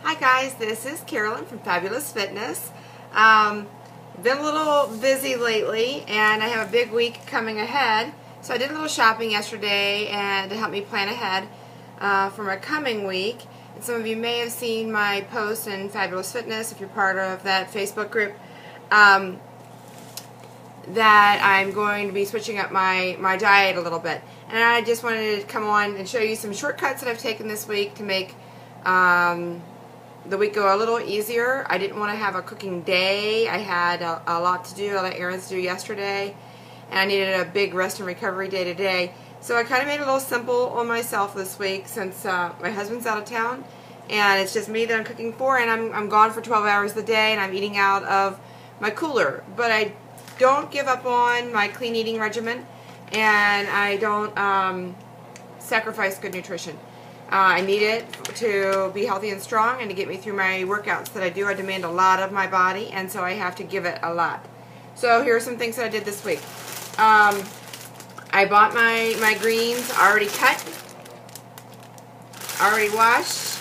Hi guys, this is Carolyn from Fabulous Fitness. Been a little busy lately and I have a big week coming ahead. So I did a little shopping yesterday and to help me plan ahead for my coming week. And some of you may have seen my post in Fabulous Fitness if you're part of that Facebook group. That I'm going to be switching up my diet a little bit. And I just wanted to come on and show you some shortcuts that I've taken this week to make the week go a little easier. I didn't want to have a cooking day. I had a lot to do, a lot of errands to do yesterday, and I needed a big rest and recovery day today. So I kind of made it a little simple on myself this week since my husband's out of town, and it's just me that I'm cooking for, and I'm gone for 12 hours a day, and I'm eating out of my cooler. But I don't give up on my clean eating regimen, and I don't sacrifice good nutrition. I need it to be healthy and strong and to get me through my workouts that I do. I demand a lot of my body, and so I have to give it a lot. So here are some things that I did this week. I bought my greens already cut, already washed,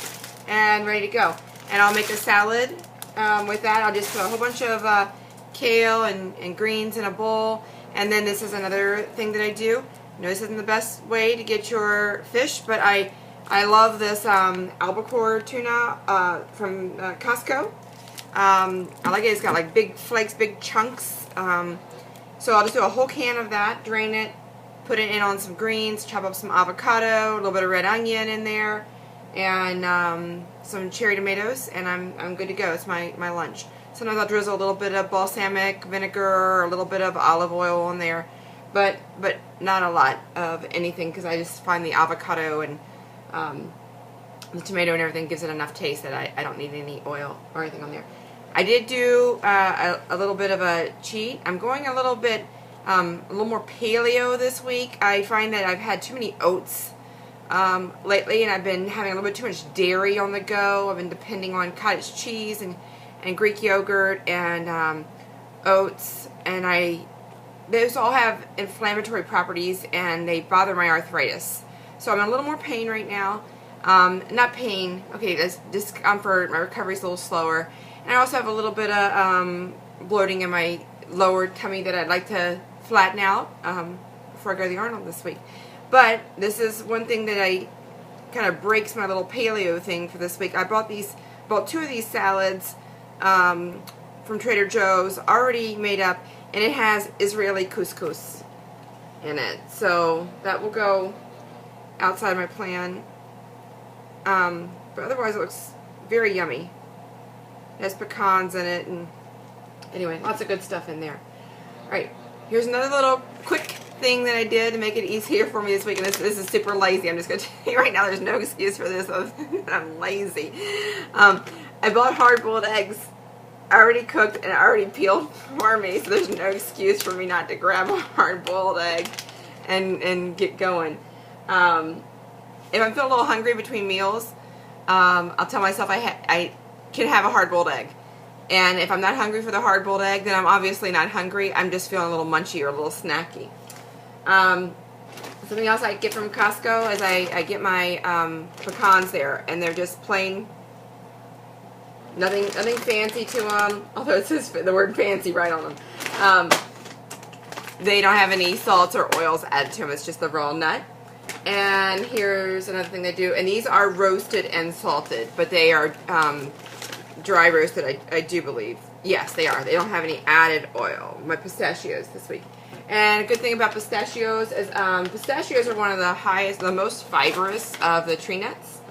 and ready to go. And I'll make a salad with that. I'll just put a whole bunch of kale and greens in a bowl. And then this is another thing that I do. I know this isn't the best way to get your fish, but I love this albacore tuna from Costco. I like it. It's got like big flakes, big chunks. So I'll just do a whole can of that, drain it, put it in on some greens, chop up some avocado, a little bit of red onion in there, and some cherry tomatoes, and I'm good to go. It's my lunch. Sometimes I'll drizzle a little bit of balsamic vinegar, a little bit of olive oil in there, but not a lot of anything because I just find the avocado and the tomato and everything gives it enough taste that I don't need any oil or anything on there. I did do a little bit of a cheat. I'm going a little more paleo this week. I find that I've had too many oats lately, and I've been having a little bit too much dairy on the go. I've been depending on cottage cheese and Greek yogurt and oats, and those all have inflammatory properties and they bother my arthritis. So I'm in a little more pain right now. Not pain, okay, that's discomfort. My recovery's a little slower. And I also have a little bit of bloating in my lower tummy that I'd like to flatten out before I go to the Arnold this week. But this is one thing that I kind of breaks my little paleo thing for this week. I bought two of these salads from Trader Joe's already made up, and it has Israeli couscous in it. So that will go outside my plan, but otherwise it looks very yummy. It has pecans in it, and anyway, lots of good stuff in there. Alright, here's another little quick thing that I did to make it easier for me this week, and this is super lazy. I'm just going to tell you right now, there's no excuse for this. I'm lazy. I bought hard-boiled eggs already cooked and already peeled for me, so there's no excuse for me not to grab a hard-boiled egg and get going. If I'm feeling a little hungry between meals, I'll tell myself I can have a hard-boiled egg. And if I'm not hungry for the hard-boiled egg, then I'm obviously not hungry. I'm just feeling a little munchy or a little snacky. Something else I get from Costco is I get my pecans there, and they're just plain, nothing fancy to them, although it says the word fancy right on them. They don't have any salts or oils added to them. It's just the raw nut. And here's another thing they do, and these are roasted and salted, but they are dry roasted, I do believe. Yes, they are. They don't have any added oil. My pistachios this week. And a good thing about pistachios is pistachios are one of the most fibrous of the tree nuts.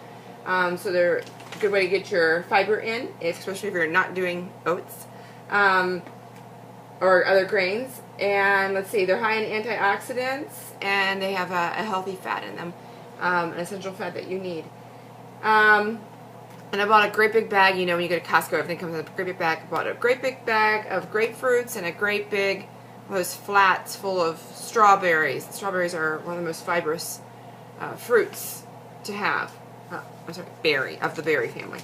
So they're a good way to get your fiber in, especially if you're not doing oats or other grains. And let's see, they're high in antioxidants, and they have a healthy fat in them, an essential fat that you need. And I bought a great big bag. You know, when you go to Costco, everything comes in a great big bag. I bought a great big bag of grapefruits and a great big, those flats full of strawberries. Strawberries are one of the most fibrous fruits to have. I'm sorry, berry, of the berry family.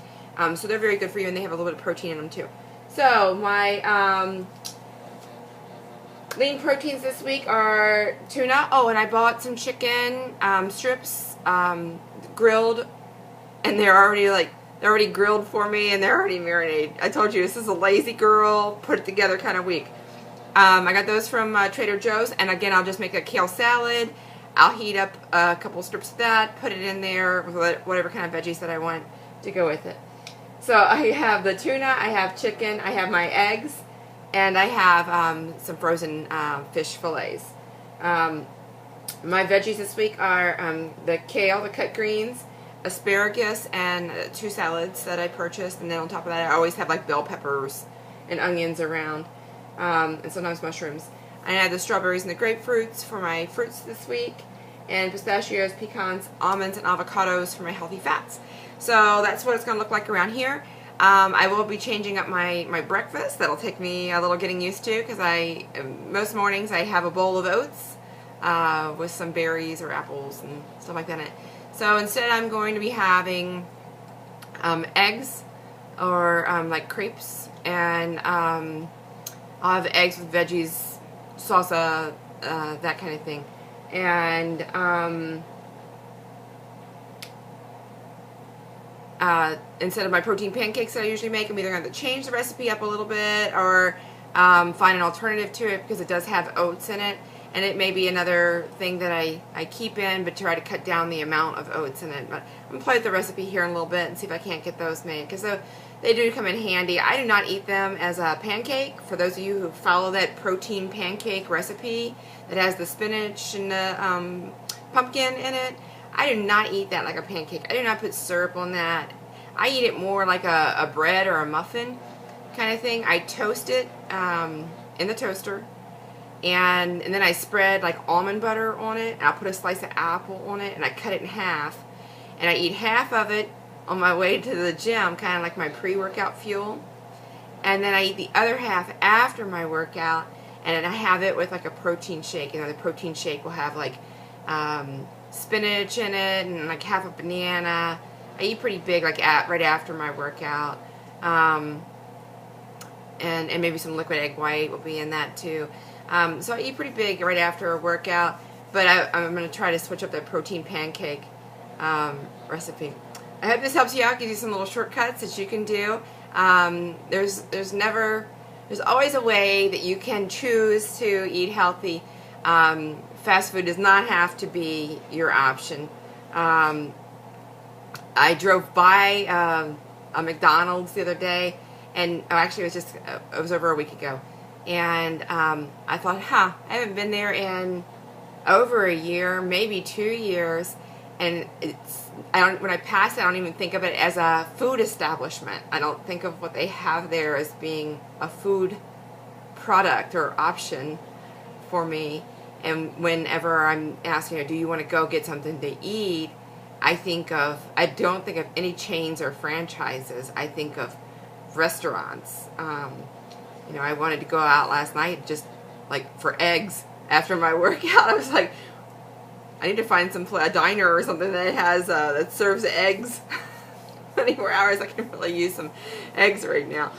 So they're very good for you, and they have a little bit of protein in them too. So my lean proteins this week are tuna. Oh, and I bought some chicken strips grilled, and they're already like They're already grilled for me and they're already marinated. I told you this is a lazy girl, put it together kind of week. I got those from Trader Joe's, and again, I'll just make a kale salad. I'll heat up a couple strips of that, put it in there with whatever kind of veggies that I want to go with it. So I have the tuna, I have chicken, I have my eggs, and I have some frozen fish fillets. My veggies this week are the kale, the cut greens, asparagus, and 2 salads that I purchased. And then on top of that, I always have like bell peppers and onions around, and sometimes mushrooms. I have the strawberries and the grapefruits for my fruits this week, and pistachios, pecans, almonds, and avocados for my healthy fats. So that's what it's going to look like around here. I will be changing up my breakfast. That'll take me a little getting used to, because most mornings I have a bowl of oats with some berries or apples and stuff like that in it. So instead I'm going to be having eggs or like crepes, and I'll have eggs with veggies, salsa, that kind of thing. And instead of my protein pancakes that I usually make, I'm either going to change the recipe up a little bit or find an alternative to it, because it does have oats in it. And it may be another thing that I keep in, but try to cut down the amount of oats in it. But I'm going to play with the recipe here in a little bit and see if I can't get those made, because they do come in handy. I do not eat them as a pancake. For those of you who follow that protein pancake recipe that has the spinach and the pumpkin in it, I do not eat that like a pancake. I do not put syrup on that. I eat it more like a bread or a muffin kind of thing. I toast it in the toaster, and then I spread like almond butter on it, and I'll put a slice of apple on it, and I cut it in half, and I eat half of it on my way to the gym, kind of like my pre-workout fuel, and then I eat the other half after my workout, and then I have it with like a protein shake. You know, the protein shake will have like spinach in it and like half a banana. I eat pretty big, like right after my workout, and maybe some liquid egg white will be in that too. So I eat pretty big right after a workout, but I'm going to try to switch up that protein pancake recipe. I hope this helps you out, gives you some little shortcuts that you can do. There's always a way that you can choose to eat healthy. Fast food does not have to be your option. I drove by a McDonald's the other day, and actually it was over a week ago, and I thought, I haven't been there in over a year, maybe 2 years, and when I pass it, I don't even think of it as a food establishment. I don't think of what they have there as being a food product or option for me. And whenever I'm asking, do you want to go get something to eat, I don't think of any chains or franchises. I think of restaurants. You know, I wanted to go out last night just like for eggs after my workout. I was like, I need to find a diner or something that has that serves eggs 24 hours. I can really use some eggs right now.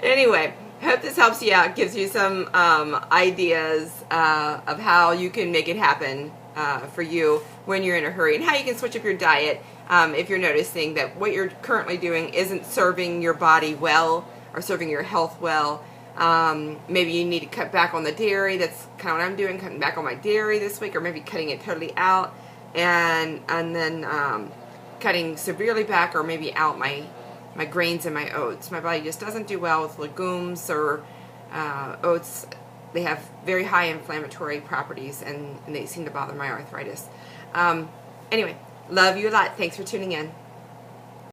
Anyway, hope this helps you out, gives you some ideas of how you can make it happen for you when you're in a hurry, and how you can switch up your diet if you're noticing that what you're currently doing isn't serving your body well or serving your health well. Maybe you need to cut back on the dairy. That's kind of what I'm doing, cutting back on my dairy this week, or maybe cutting it totally out, and then cutting severely back, or maybe out my grains and my oats. My body just doesn't do well with legumes or oats. They have very high inflammatory properties, and they seem to bother my arthritis. Anyway, love you a lot. Thanks for tuning in.